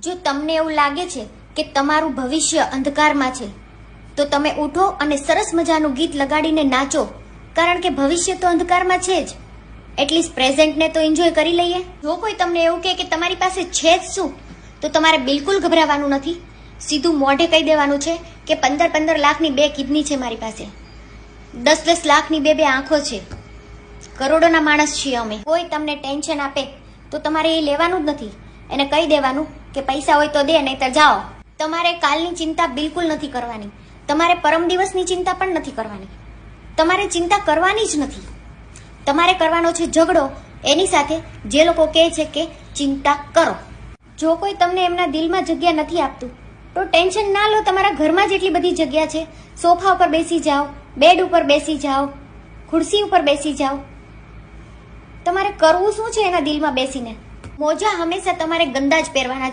જો તમને એવું લાગે છે કે તમારું ભવિષ્ય અંધકારમાં છે તો તમે ઉઠો અને સરસ મજાનું ગીત લગાડીને નાચો, કારણ કે ભવિષ્ય તો અંધકારમાં છે જ. એટલીસ્ટ પ્રેઝન્ટને તો એન્જોય કરી લઈએ. જો કોઈ તમને એવું કહે કે તમારી પાસે છે જ શું, તો તમારે બિલકુલ ગભરાવાનું નથી. સીધું મોઢે કહી દેવાનું છે કે 15 લાખની 2 કિડની છે મારી પાસે, 10 લાખની 2 આંખો છે, કરોડોના માણસ છીએ અમે. કોઈ તમને ટેન્શન આપે તો તમારે એ લેવાનું જ નથી. એને કહી દેવાનું કે પૈસા હોય તો દે, નહીતર જાઓ. તમારે કાલની ચિંતા બિલકુલ નથી કરવાની. તમારે પરમ દિવસની ચિંતા પણ નથી કરવાની. તમારે ચિંતા કરવાની જ નથી. તમારે કરવાનો છે ઝઘડો એની સાથે જે લોકો કહે છે કે ચિંતા કરો. જો કોઈ તમને એમના દિલમાં જગ્યા નથી આપતું તો ટેન્શન ના લો. તમારા ઘરમાં જ એટલી બધી જગ્યા છે. સોફા ઉપર બેસી જાઓ, બેડ ઉપર બેસી જાઓ, ખુરશી ઉપર બેસી જાઓ. તમારે કરવું શું છે એના દિલમાં બેસીને? મોજા હંમેશા તમારે ગંદા જ પહેરવાના